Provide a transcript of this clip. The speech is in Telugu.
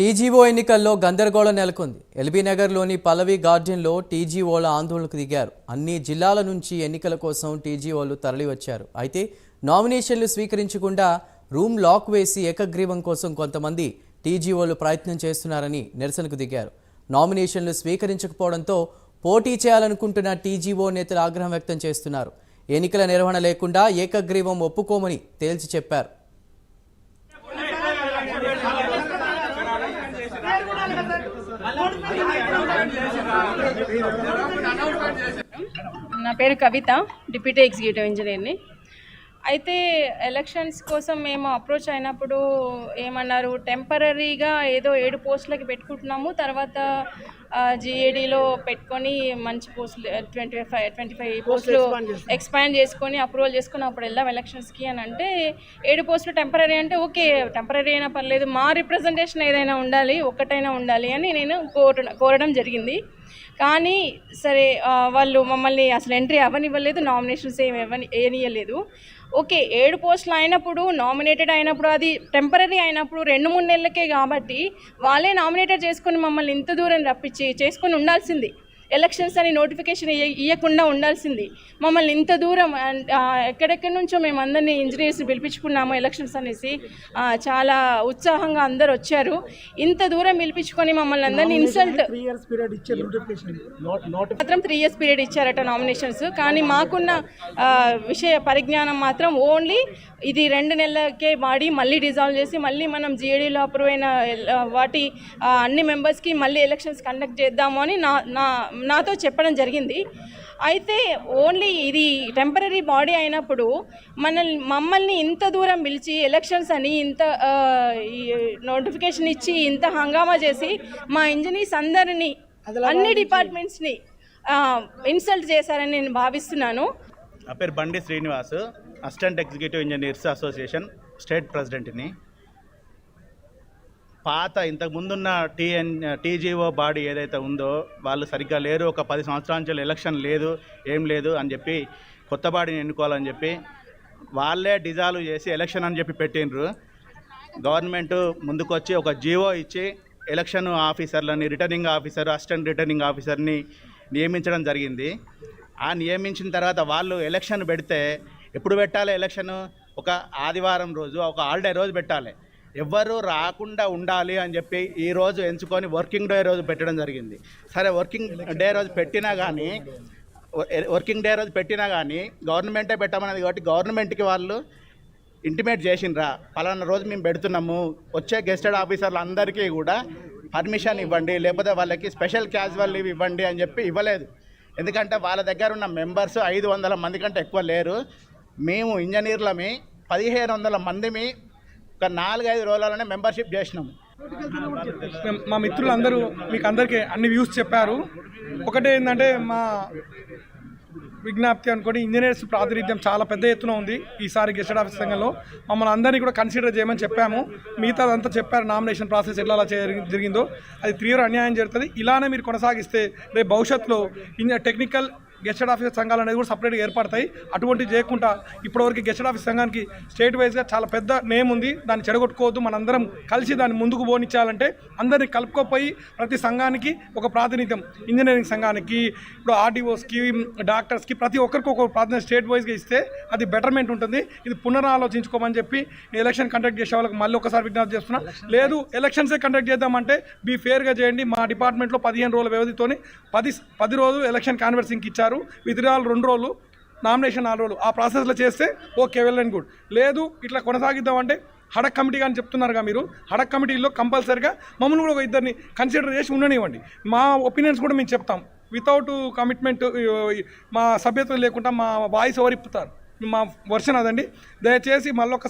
టీజీఓ ఎన్నికల్లో గందరగోళం నెలకొంది. ఎల్బీ నగర్లోని పల్లవి గార్డెన్లో టీజీఓల ఆందోళనకు దిగారు. అన్ని జిల్లాల నుంచి ఎన్నికల కోసం టీజీఓలు తరలివచ్చారు. అయితే నామినేషన్లు స్వీకరించకుండా రూమ్ లాక్ వేసి ఏకగ్రీవం కోసం కొంతమంది టీజీఓలు ప్రయత్నం చేస్తున్నారని నిరసనకు దిగారు. నామినేషన్లు స్వీకరించకపోవడంతో పోటీ చేయాలనుకుంటున్న టీజీఓ నేతలు ఆగ్రహం వ్యక్తం చేస్తున్నారు. ఎన్నికల నిర్వహణ లేకుండా ఏకగ్రీవం ఒప్పుకోమని తేల్చి చెప్పారు. నా పేరు కవిత, డిప్యూటీ ఎగ్జిక్యూటివ్ ఇంజనీర్ని. అయితే ఎలక్షన్స్ కోసం మేము అప్రోచ్ అయినప్పుడు ఏమన్నారు, టెంపరీగా ఏదో 7 పోస్టులకి పెట్టుకుంటున్నాము, తర్వాత జిఏడిలో పెట్టుకొని మంచి పోస్టులు 25 పోస్టులు ఎక్స్పాండ్ చేసుకొని అప్రూవల్ చేసుకుని అప్పుడు వెళ్దాం ఎలక్షన్స్కి అని అంటే 7 పోస్టులు టెంపరీ అంటే ఓకే, టెంపరీ అయినా పర్లేదు, మా రిప్రజెంటేషన్ ఏదైనా ఉండాలి, ఒక్కటైనా ఉండాలి అని నేను కోరడం జరిగింది. కానీ సరే, వాళ్ళు మమ్మల్ని అసలు ఎంట్రీ అవ్వనివ్వలేదు, నామినేషన్స్ ఏమి వేయనివ్వలేదు. ఓకే, 7 పోస్టులు అయినప్పుడు, నామినేటెడ్ అయినప్పుడు, అది టెంపరీ అయినప్పుడు 2-3 నెలలకే కాబట్టి వాళ్ళే నామినేటెడ్ చేసుకొని మమ్మల్ని ఇంత దూరం రప్పించి చేసుకొని ఉండాల్సింది. ఎలక్షన్స్ అని నోటిఫికేషన్ ఇవ్వకుండా ఉండాల్సింది. మమ్మల్ని ఇంత దూరం ఎక్కడెక్కడి నుంచో మేము అందరినీ ఇంజనీర్స్ని పిలిపించుకున్నాము ఎలక్షన్స్ అనేసి. చాలా ఉత్సాహంగా అందరు వచ్చారు. ఇంత దూరం పిలిపించుకొని మమ్మల్ని అందరినీ ఇన్సల్ట్ మాత్రం 3 years పీరియడ్ ఇచ్చారట నామినేషన్స్. కానీ మాకున్న విషయ పరిజ్ఞానం మాత్రం ఓన్లీ ఇది 2 నెలలకే వాడి మళ్ళీ డిజాల్వ్ చేసి మళ్ళీ మనం జిఏడీలో అప్రూవ్ అయిన వాటి అన్ని మెంబర్స్కి మళ్ళీ ఎలక్షన్స్ కండక్ట్ చేద్దాము అని నాతో చెప్పడం జరిగింది. అయితే ఓన్లీ ఇది టెంపరీ బాడీ అయినప్పుడు మమ్మల్ని ఇంత దూరం పిలిచి ఎలక్షన్స్ అని ఇంత నోటిఫికేషన్ ఇచ్చి ఇంత హంగామా చేసి మా ఇంజనీర్స్ అందరినీ, అన్ని డిపార్ట్మెంట్స్ని ఇన్సల్ట్ చేశారని నేను భావిస్తున్నాను. నా పేరు Bandi Srinivas, assistant executive engineers association state ప్రెసిడెంట్ని. పాత ఇంతకుముందున్న టీజీఓ బాడీ ఏదైతే ఉందో వాళ్ళు సరిగ్గా లేరు. ఒక 10 సంవత్సరాల నుంచి ఎలక్షన్ లేదు, ఏం లేదు అని చెప్పి కొత్త బాడీని ఎన్నుకోవాలని చెప్పి వాళ్ళే డిజాల్వ్ చేసి ఎలక్షన్ అని చెప్పి పెట్టిండ్రు. గవర్నమెంట్ ముందుకొచ్చి ఒక జీవో ఇచ్చి ఎలక్షన్ ఆఫీసర్లని, రిటర్నింగ్ ఆఫీసర్, అసిస్టెంట్ రిటర్నింగ్ ఆఫీసర్ని నియమించడం జరిగింది. ఆ నియమించిన తర్వాత వాళ్ళు ఎలక్షన్ పెడితే ఎప్పుడు పెట్టాలి ఎలక్షన్? ఒక ఆదివారం రోజు, ఒక హాలిడే రోజు పెట్టాలి. ఎవ్వరూ రాకుండా ఉండాలి అని చెప్పి ఈరోజు ఎంచుకొని వర్కింగ్ డే రోజు పెట్టడం జరిగింది. సరే, వర్కింగ్ డే రోజు పెట్టినా కానీ గవర్నమెంటే పెట్టమన్నది కాబట్టి గవర్నమెంట్కి వాళ్ళు ఇంటిమేట్ చేసిండ్రా, పలానా రోజు మేము పెడుతున్నాము, వచ్చే గెస్టెడ్ ఆఫీసర్లు అందరికీ కూడా పర్మిషన్ ఇవ్వండి, లేకపోతే వాళ్ళకి స్పెషల్ క్యాజువల్ లీవ్ ఇవ్వండి అని చెప్పి ఇవ్వలేదు. ఎందుకంటే వాళ్ళ దగ్గర ఉన్న మెంబర్స్ 500 మంది కంటే ఎక్కువ లేరు. మేము ఇంజనీర్లమి 1500 మందిమి ఒక 4-5 రోజులలోనే మెంబర్షిప్ చేసినాము. మా మిత్రులందరూ మీకు అందరికీ అన్ని వ్యూస్ చెప్పారు. ఒకటే ఏంటంటే మా విజ్ఞప్తి అనుకోండి, ఇంజనీర్స్ ప్రాతినిధ్యం చాలా పెద్ద ఎత్తున ఉంది ఈసారి గెస్టెడ్ ఆఫీస్ సంఘంలో. మమ్మల్ని అందరినీ కూడా కన్సిడర్ చేయమని చెప్పాము. మిగతాదంతా చెప్పారు, నామినేషన్ ప్రాసెస్ ఎట్లా జరిగిందో అది తీవ్ర అన్యాయం జరుగుతుంది. ఇలానే మీరు కొనసాగిస్తే రేపు భవిష్యత్తులో టెక్నికల్ గెస్టెడ్ ఆఫీసర్ సంఘాలు అనేది కూడా సపరేట్గా ఏర్పడతాయి. అటువంటి చేయకుండా ఇప్పటివరకు గెస్టెడ్ ఆఫీస్ సంఘానికి స్టేట్ వైజ్గా చాలా పెద్ద నేమ్ ఉంది, దాన్ని చెడగొట్టుకోవద్దు. మనందరం కలిసి దాన్ని ముందుకు పోనిచ్చాలంటే అందరినీ కలుపుకోపోయి ప్రతి సంఘానికి ఒక ప్రాతినిధ్యం, ఇంజనీరింగ్ సంఘానికి, ఇప్పుడు ఆర్డీఓస్కి, డాక్టర్స్కి, ప్రతి ఒక్కరికి ఒక ప్రాతినిధ్యం స్టేట్ వైజ్గా ఇస్తే అది బెటర్మెంట్ ఉంటుంది. ఇది పునరాలోచించుకోమని చెప్పి ఎలక్షన్ కండక్ట్ చేసే వాళ్ళకి మళ్ళీ ఒకసారి విజ్ఞప్తి చేస్తున్నా. లేదు ఎలక్షన్సే కండక్ట్ చేద్దామంటే బీ ఫేర్గా చేయండి. మా డిపార్ట్మెంట్లో 15 రోజుల వ్యవధితోని 10 రోజులు ఎలక్షన్ కాన్వర్సింగ్కి ఇచ్చారు. విత్డ్రాల్ 2 రోజులు, నామినేషన్ 4 రోజులు. ఆ ప్రాసెస్లో చేస్తే ఓకే, వెల్ అండ్ గుడ్. లేదు ఇట్లా కొనసాగిద్దామంటే హడక్ కమిటీ కానీ చెప్తున్నారుగా మీరు, హడక్ కమిటీలో కంపల్సరీగా మమ్మల్ని కూడా ఒక 2 కన్సిడర్ చేసి ఉండనివ్వండి. మా ఒపీనియన్స్ కూడా మేము చెప్తాం. వితౌట్ కమిట్మెంట్, మా సభ్యత్వం లేకుండా మా వాయిస్ ఎవరిప్పుతారు, మా వర్షన్ అదండి. దయచేసి మళ్ళొకసారి